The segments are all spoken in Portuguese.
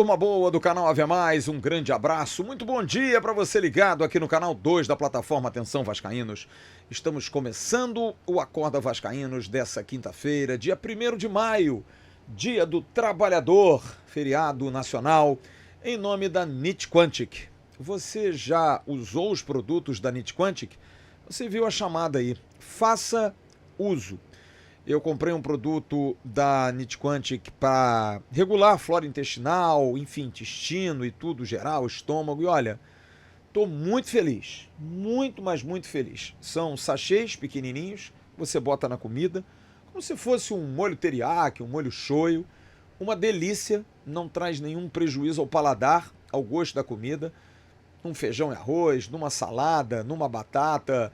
Turma boa do canal Ave Mais, um grande abraço, muito bom dia para você ligado aqui no canal 2 da plataforma Atenção Vascaínos. Estamos começando o Acorda Vascaínos dessa quinta-feira, dia 1º de maio, dia do trabalhador, feriado nacional, em nome da NIT Quantic. Você já usou os produtos da NIT Quantic? Você viu a chamada aí, faça uso. Eu comprei um produto da NIT Quantic para regular a flora intestinal, enfim, intestino e tudo geral, estômago. E olha, estou muito feliz, muito, mas muito feliz. São sachês pequenininhos, você bota na comida, como se fosse um molho teriyaki, um molho shoyu. Uma delícia, não traz nenhum prejuízo ao paladar, ao gosto da comida. Num feijão e arroz, numa salada, numa batata,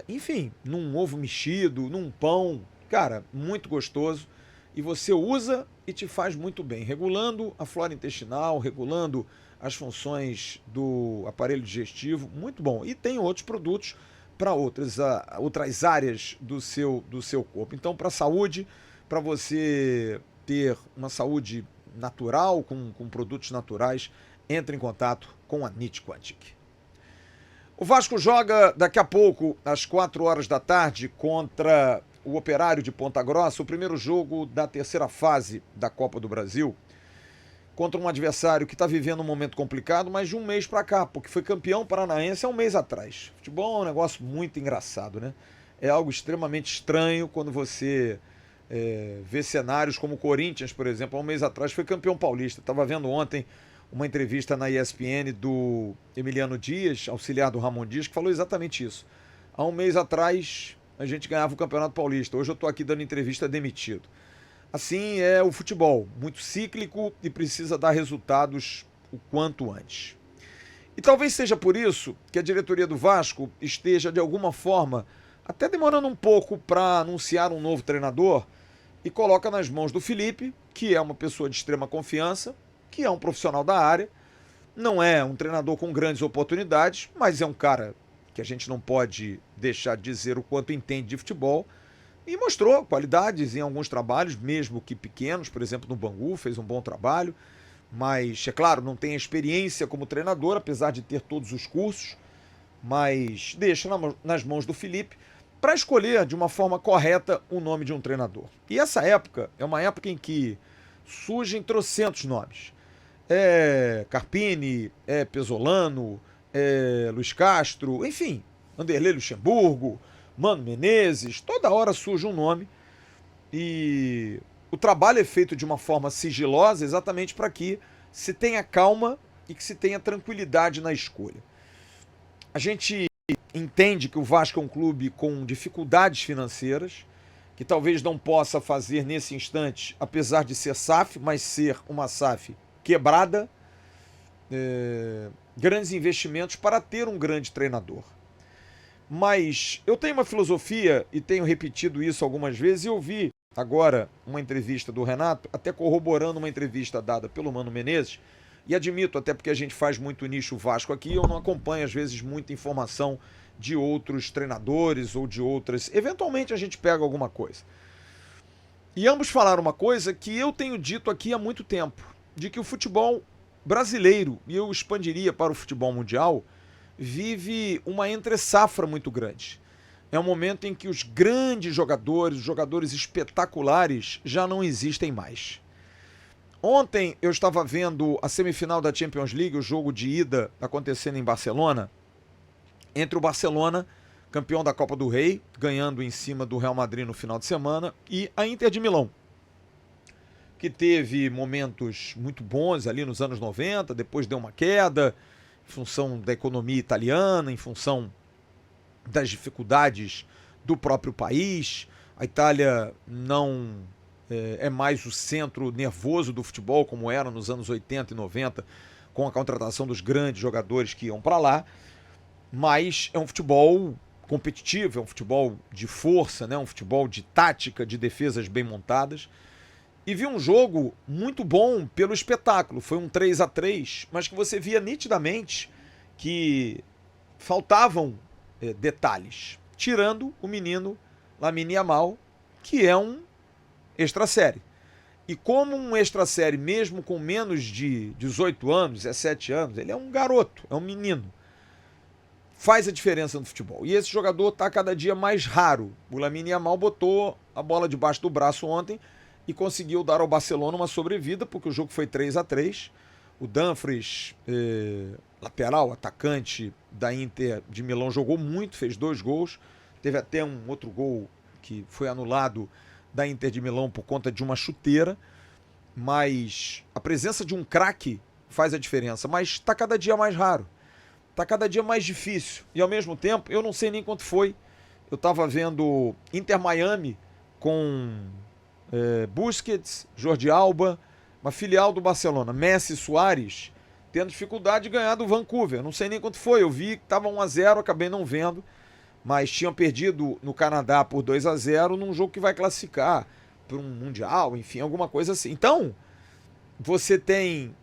enfim, num ovo mexido, num pão. Cara, muito gostoso e você usa e te faz muito bem, regulando a flora intestinal, regulando as funções do aparelho digestivo, muito bom. E tem outros produtos para outras áreas do seu corpo. Então, para a saúde, para você ter uma saúde natural, com produtos naturais, entre em contato com a NIT Quantic. O Vasco joga daqui a pouco, às 4 horas da tarde, contra o Operário de Ponta Grossa, o primeiro jogo da terceira fase da Copa do Brasil, contra um adversário que está vivendo um momento complicado, mas de um mês para cá, porque foi campeão paranaense há um mês atrás. Futebol é um negócio muito engraçado, né? É algo extremamente estranho quando você vê cenários como o Corinthians, por exemplo, há um mês atrás foi campeão paulista. Estava vendo ontem uma entrevista na ESPN do Emiliano Dias, auxiliar do Ramon Dias, que falou exatamente isso. Há um mês atrás a gente ganhava o Campeonato Paulista. Hoje eu estou aqui dando entrevista demitido. Assim é o futebol, muito cíclico e precisa dar resultados o quanto antes. E talvez seja por isso que a diretoria do Vasco esteja, de alguma forma, até demorando um pouco para anunciar um novo treinador e coloca nas mãos do Felipe, que é uma pessoa de extrema confiança, que é um profissional da área, não é um treinador com grandes oportunidades, mas é um cara que a gente não pode deixar de dizer o quanto entende de futebol, e mostrou qualidades em alguns trabalhos, mesmo que pequenos, por exemplo no Bangu, fez um bom trabalho, mas, é claro, não tem experiência como treinador, apesar de ter todos os cursos, mas deixa nas mãos do Felipe para escolher de uma forma correta o nome de um treinador. E essa época é uma época em que surgem trocentos nomes. Carpini, Pesolano, Luiz Castro, enfim, Vanderlei Luxemburgo, Mano Menezes, toda hora surge um nome e o trabalho é feito de uma forma sigilosa exatamente para que se tenha calma e que se tenha tranquilidade na escolha. A gente entende que o Vasco é um clube com dificuldades financeiras, que talvez não possa fazer nesse instante, apesar de ser SAF, mas ser uma SAF quebrada, grandes investimentos para ter um grande treinador. Mas eu tenho uma filosofia, e tenho repetido isso algumas vezes, e eu vi agora uma entrevista do Renato, até corroborando uma entrevista dada pelo Mano Menezes, e admito, até porque a gente faz muito nicho Vasco aqui, eu não acompanho às vezes muita informação de outros treinadores ou de outras... Eventualmente a gente pega alguma coisa. E ambos falaram uma coisa que eu tenho dito aqui há muito tempo, de que o futebol brasileiro, e eu expandiria para o futebol mundial, vive uma entre-safra muito grande. É um momento em que os grandes jogadores, os jogadores espetaculares, já não existem mais. Ontem eu estava vendo a semifinal da Champions League, o jogo de ida acontecendo em Barcelona, entre o Barcelona, campeão da Copa do Rei, ganhando em cima do Real Madrid no final de semana, e a Inter de Milão, que teve momentos muito bons ali nos anos 90, depois deu uma queda, em função da economia italiana, em função das dificuldades do próprio país. A Itália não é mais o centro nervoso do futebol, como era nos anos 80 e 90, com a contratação dos grandes jogadores que iam para lá, mas é um futebol competitivo, é um futebol de força, né? Um futebol de tática, de defesas bem montadas. E vi um jogo muito bom pelo espetáculo. Foi um 3-3, mas que você via nitidamente que faltavam detalhes. Tirando o menino Lamine Yamal, que é um extra série. E como um extra-série, mesmo com menos de 18 anos, 17 anos, ele é um garoto, é um menino. Faz a diferença no futebol. E esse jogador está cada dia mais raro. O Lamine Yamal botou a bola debaixo do braço ontem e conseguiu dar ao Barcelona uma sobrevida, porque o jogo foi 3-3. O Dumfries, lateral, atacante da Inter de Milão, jogou muito, fez 2 gols. Teve até um outro gol que foi anulado da Inter de Milão por conta de uma chuteira. Mas a presença de um craque faz a diferença. Mas está cada dia mais raro. Está cada dia mais difícil. E ao mesmo tempo, eu não sei nem quanto foi. Eu estava vendo Inter Miami com Busquets, Jordi Alba, uma filial do Barcelona, Messi e Suárez, tendo dificuldade de ganhar do Vancouver. Não sei nem quanto foi. Eu vi que estava 1-0, acabei não vendo. Mas tinham perdido no Canadá por 2-0 num jogo que vai classificar para um Mundial, enfim, alguma coisa assim. Então, você tem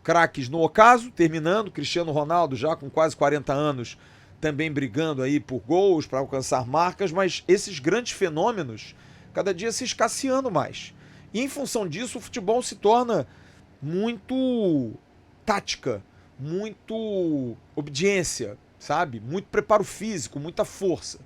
craques no ocaso, terminando, Cristiano Ronaldo já com quase 40 anos, também brigando aí por gols, para alcançar marcas, mas esses grandes fenômenos, cada dia se escasseando mais. E em função disso, o futebol se torna muito tática, muito obediência, sabe? Muito preparo físico, muita força.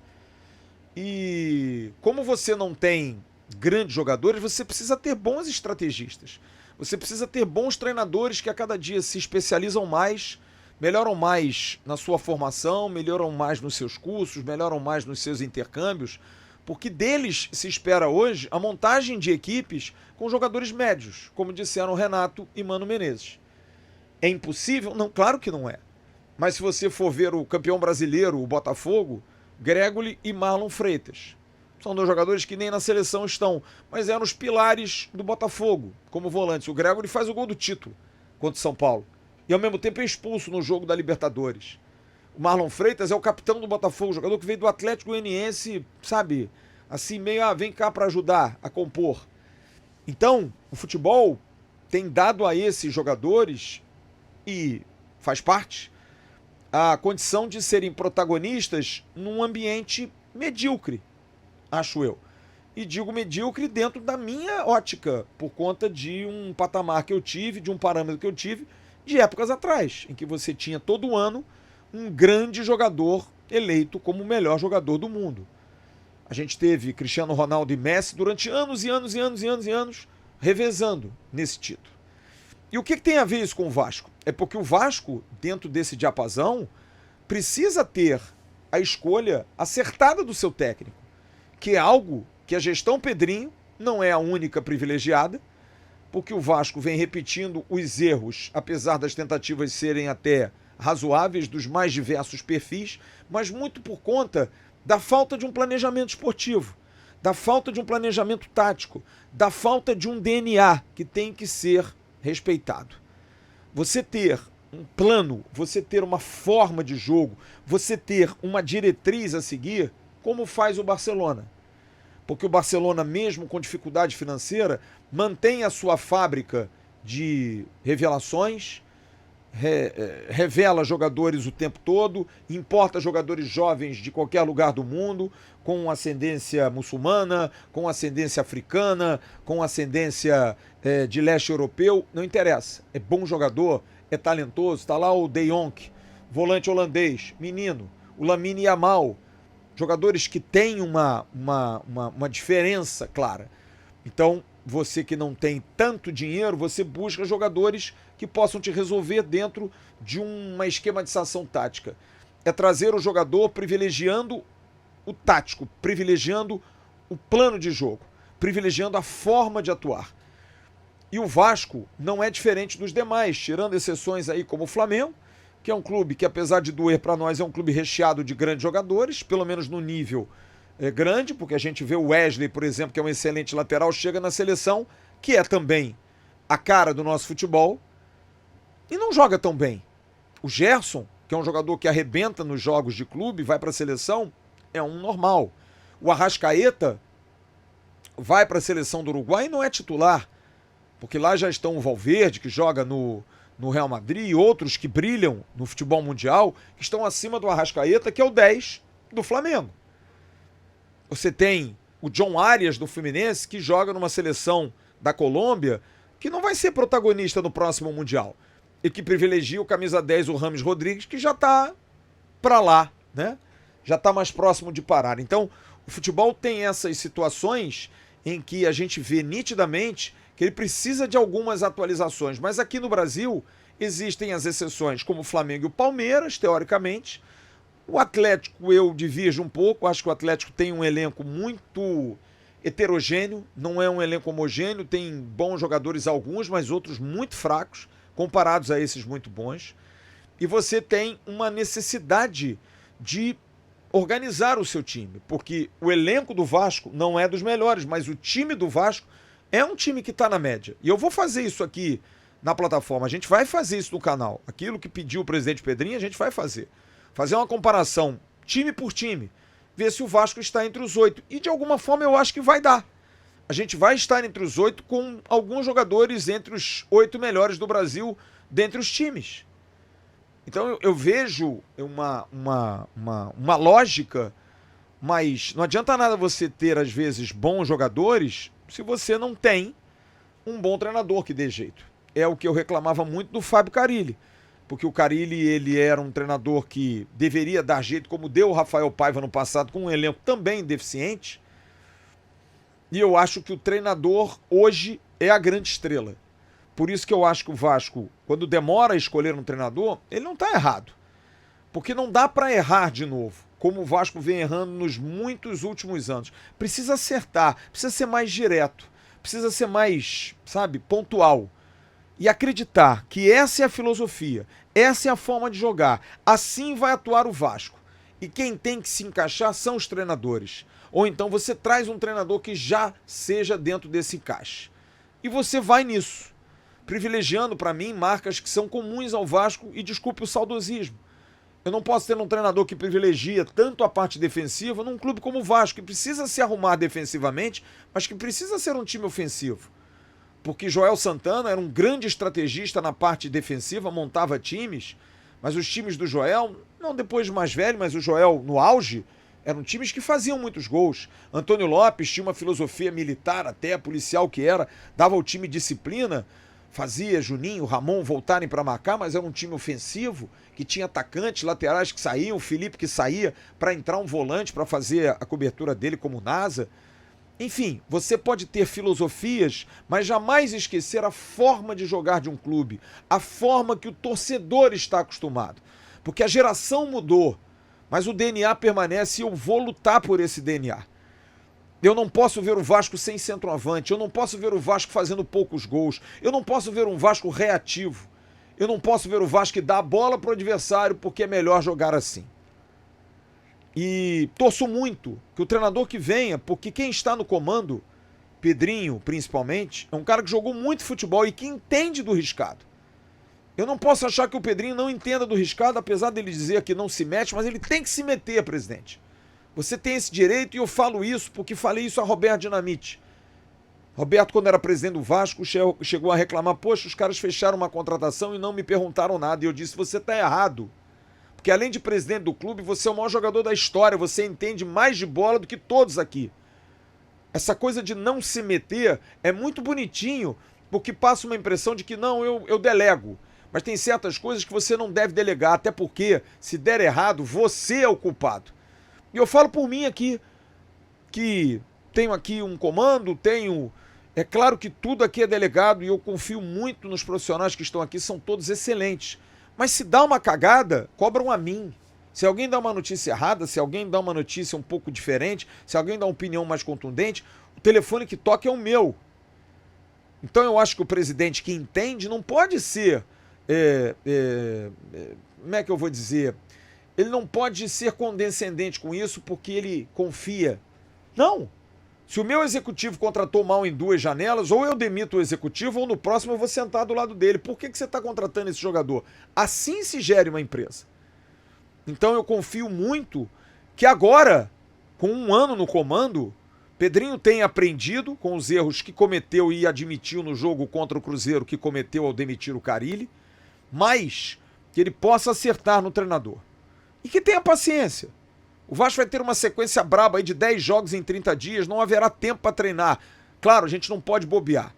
E como você não tem grandes jogadores, você precisa ter bons estrategistas. Você precisa ter bons treinadores que a cada dia se especializam mais, melhoram mais na sua formação, melhoram mais nos seus cursos, melhoram mais nos seus intercâmbios, porque deles se espera hoje a montagem de equipes com jogadores médios, como disseram Renato e Mano Menezes. É impossível? Não, claro que não é. Mas se você for ver o campeão brasileiro, o Botafogo, Gregoli e Marlon Freitas. São 2 jogadores que nem na seleção estão, mas eram os pilares do Botafogo, como volantes. O Gregoli faz o gol do título contra o São Paulo. E ao mesmo tempo é expulso no jogo da Libertadores. O Marlon Freitas é o capitão do Botafogo, jogador que veio do Atlético Goianiense, sabe, assim meio, vem cá para ajudar a compor. Então, o futebol tem dado a esses jogadores, e faz parte, a condição de serem protagonistas num ambiente medíocre, acho eu. E digo medíocre dentro da minha ótica, por conta de um patamar que eu tive, de um parâmetro que eu tive, de épocas atrás, em que você tinha todo ano um grande jogador eleito como o melhor jogador do mundo. A gente teve Cristiano Ronaldo e Messi durante anos e anos e anos e anos e anos revezando nesse título. E o que tem a ver isso com o Vasco? É porque o Vasco, dentro desse diapasão, precisa ter a escolha acertada do seu técnico, que é algo que a gestão Pedrinho não é a única privilegiada, porque o Vasco vem repetindo os erros, apesar das tentativas serem até razoáveis, dos mais diversos perfis, mas muito por conta da falta de um planejamento esportivo, da falta de um planejamento tático, da falta de um DNA que tem que ser respeitado. Você ter um plano, você ter uma forma de jogo, você ter uma diretriz a seguir, como faz o Barcelona. Porque o Barcelona, mesmo com dificuldade financeira, mantém a sua fábrica de revelações, revela jogadores o tempo todo, importa jogadores jovens de qualquer lugar do mundo, com ascendência muçulmana, com ascendência africana, com ascendência de leste europeu, não interessa. É bom jogador, é talentoso, está lá o De Jong, volante holandês, menino, o Lamine Yamal, jogadores que têm uma diferença clara. Então, você que não tem tanto dinheiro, você busca jogadores que possam te resolver dentro de uma esquematização tática. É trazer o jogador privilegiando o tático, privilegiando o plano de jogo, privilegiando a forma de atuar. E o Vasco não é diferente dos demais, tirando exceções aí como o Flamengo, que é um clube que, apesar de doer para nós, é um clube recheado de grandes jogadores, pelo menos no nível grande, porque a gente vê o Wesley, por exemplo, que é um excelente lateral, chega na seleção, que é também a cara do nosso futebol, e não joga tão bem. O Gerson, que é um jogador que arrebenta nos jogos de clube, vai para a seleção, é um normal. O Arrascaeta vai para a seleção do Uruguai e não é titular, porque lá já estão o Valverde, que joga no Real Madrid, e outros que brilham no futebol mundial, que estão acima do Arrascaeta, que é o 10 do Flamengo. Você tem o John Arias do Fluminense, que joga numa seleção da Colômbia, que não vai ser protagonista no próximo Mundial. E que privilegia o camisa 10, o Rames Rodrigues, que já está para lá, né? Já está mais próximo de parar. Então, o futebol tem essas situações em que a gente vê nitidamente que ele precisa de algumas atualizações. Mas aqui no Brasil existem as exceções, como o Flamengo e o Palmeiras, teoricamente. O Atlético eu divirjo um pouco, acho que o Atlético tem um elenco muito heterogêneo, não é um elenco homogêneo, tem bons jogadores alguns, mas outros muito fracos, comparados a esses muito bons. E você tem uma necessidade de organizar o seu time, porque o elenco do Vasco não é dos melhores, mas o time do Vasco é um time que está na média. E eu vou fazer isso aqui na plataforma, a gente vai fazer isso no canal. Aquilo que pediu o presidente Pedrinho, a gente vai fazer. Fazer uma comparação time por time, ver se o Vasco está entre os 8. E de alguma forma eu acho que vai dar. A gente vai estar entre os 8 com alguns jogadores entre os 8 melhores do Brasil dentre os times. Então eu vejo uma lógica, mas não adianta nada você ter, às vezes, bons jogadores se você não tem um bom treinador que dê jeito. É o que eu reclamava muito do Fábio Carille. Porque o Carille, ele era um treinador que deveria dar jeito, como deu o Rafael Paiva no passado, com um elenco também deficiente. E eu acho que o treinador hoje é a grande estrela. Por isso que eu acho que o Vasco, quando demora a escolher um treinador, ele não está errado. Porque não dá para errar de novo, como o Vasco vem errando nos muitos últimos anos. Precisa acertar, precisa ser mais direto, precisa ser mais, sabe, pontual. E acreditar que essa é a filosofia, essa é a forma de jogar. Assim vai atuar o Vasco. E quem tem que se encaixar são os treinadores. Ou então você traz um treinador que já seja dentro desse encaixe. E você vai nisso, privilegiando para mim marcas que são comuns ao Vasco e desculpe o saudosismo. Eu não posso ter um treinador que privilegia tanto a parte defensiva num clube como o Vasco, que precisa se arrumar defensivamente, mas que precisa ser um time ofensivo. Porque Joel Santana era um grande estrategista na parte defensiva, montava times, mas os times do Joel, não depois de mais velho, mas o Joel no auge, eram times que faziam muitos gols. Antônio Lopes tinha uma filosofia militar até, policial que era, dava ao time disciplina, fazia Juninho, Ramon voltarem para marcar, mas era um time ofensivo, que tinha atacantes, laterais que saíam, o Felipe que saía para entrar um volante para fazer a cobertura dele como NASA. Enfim, você pode ter filosofias, mas jamais esquecer a forma de jogar de um clube, a forma que o torcedor está acostumado. Porque a geração mudou, mas o DNA permanece e eu vou lutar por esse DNA. Eu não posso ver o Vasco sem centroavante, eu não posso ver o Vasco fazendo poucos gols, eu não posso ver um Vasco reativo, eu não posso ver o Vasco que dá a bola para o adversário porque é melhor jogar assim. E torço muito que o treinador que venha, porque quem está no comando, Pedrinho principalmente, é um cara que jogou muito futebol e que entende do riscado. Eu não posso achar que o Pedrinho não entenda do riscado, apesar dele dizer que não se mete, mas ele tem que se meter, presidente. Você tem esse direito e eu falo isso porque falei isso a Roberto Dinamite. Roberto, quando era presidente do Vasco, chegou a reclamar, poxa, os caras fecharam uma contratação e não me perguntaram nada. E eu disse, você está errado. Porque além de presidente do clube, você é o maior jogador da história, você entende mais de bola do que todos aqui. Essa coisa de não se meter é muito bonitinho, porque passa uma impressão de que não, eu delego. Mas tem certas coisas que você não deve delegar, até porque, se der errado, você é o culpado. E eu falo por mim aqui, que tenho aqui um comando, tenho... É claro que tudo aqui é delegado e eu confio muito nos profissionais que estão aqui, são todos excelentes. Mas se dá uma cagada, cobram a mim. Se alguém dá uma notícia errada, se alguém dá uma notícia um pouco diferente, se alguém dá uma opinião mais contundente, o telefone que toca é o meu. Então eu acho que o presidente que entende não pode ser... como é que eu vou dizer? Ele não pode ser condescendente com isso porque ele confia. Não. Se o meu executivo contratou mal em 2 janelas, ou eu demito o executivo, ou no próximo eu vou sentar do lado dele. Por que você está contratando esse jogador? Assim se gere uma empresa. Então eu confio muito que agora, com 1 ano no comando, Pedrinho tenha aprendido com os erros que cometeu e admitiu no jogo contra o Cruzeiro que cometeu ao demitir o Carille, mas que ele possa acertar no treinador. E que tenha paciência. O Vasco vai ter uma sequência braba aí de 10 jogos em 30 dias, não haverá tempo para treinar. Claro, a gente não pode bobear.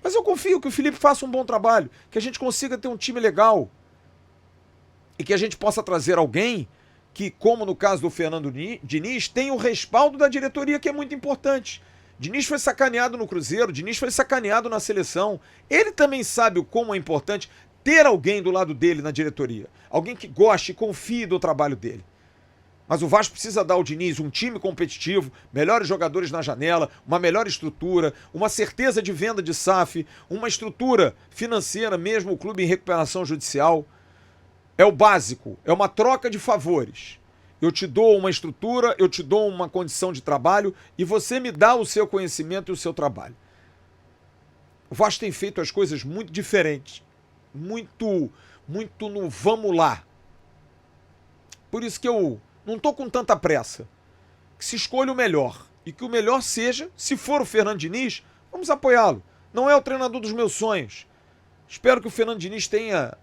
Mas eu confio que o Felipe faça um bom trabalho, que a gente consiga ter um time legal e que a gente possa trazer alguém que, como no caso do Fernando Diniz, tem o respaldo da diretoria, que é muito importante. Diniz foi sacaneado no Cruzeiro, Diniz foi sacaneado na seleção. Ele também sabe o como é importante ter alguém do lado dele na diretoria. Alguém que goste e confie do trabalho dele. Mas o Vasco precisa dar ao Diniz um time competitivo, melhores jogadores na janela, uma melhor estrutura, uma certeza de venda de SAF, uma estrutura financeira, mesmo o clube em recuperação judicial. É o básico, é uma troca de favores. Eu te dou uma estrutura, eu te dou uma condição de trabalho e você me dá o seu conhecimento e o seu trabalho. O Vasco tem feito as coisas muito diferentes, muito no vamos lá. Por isso que eu não estou com tanta pressa. Que se escolha o melhor. E que o melhor seja, se for o Fernando Diniz, vamos apoiá-lo. Não é o treinador dos meus sonhos. Espero que o Fernando Diniz tenha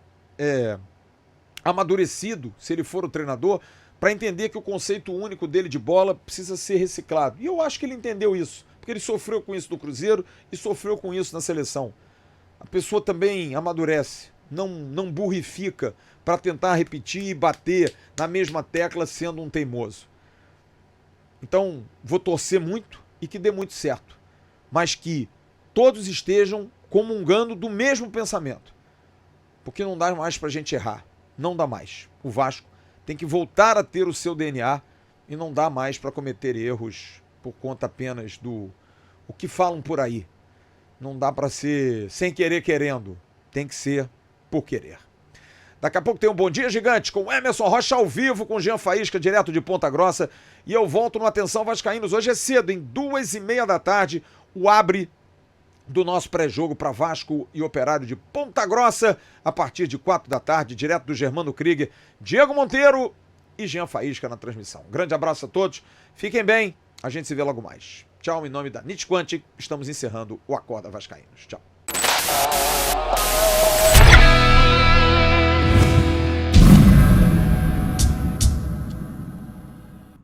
amadurecido, se ele for o treinador, para entender que o conceito único dele de bola precisa ser reciclado. E eu acho que ele entendeu isso. Porque ele sofreu com isso no Cruzeiro e sofreu com isso na seleção. A pessoa também amadurece. Não burrifica para tentar repetir e bater na mesma tecla sendo um teimoso. Então, vou torcer muito e que dê muito certo. Mas que todos estejam comungando do mesmo pensamento. Porque não dá mais para a gente errar. Não dá mais. O Vasco tem que voltar a ter o seu DNA e não dá mais para cometer erros por conta apenas do o que falam por aí. Não dá para ser sem querer querendo. Tem que ser por querer. Daqui a pouco tem um Bom Dia Gigante com Emerson Rocha ao vivo com Jean Faísca, direto de Ponta Grossa. E eu volto no Atenção Vascaínos. Hoje é cedo, em 2h30 da tarde, o abre do nosso pré-jogo para Vasco e Operário de Ponta Grossa, a partir de 4 da tarde, direto do Germano Krieger, Diego Monteiro e Jean Faísca na transmissão. Grande abraço a todos, fiquem bem, a gente se vê logo mais. Tchau, em nome da Nit Quantic, estamos encerrando o Acorda Vascaínos. Tchau.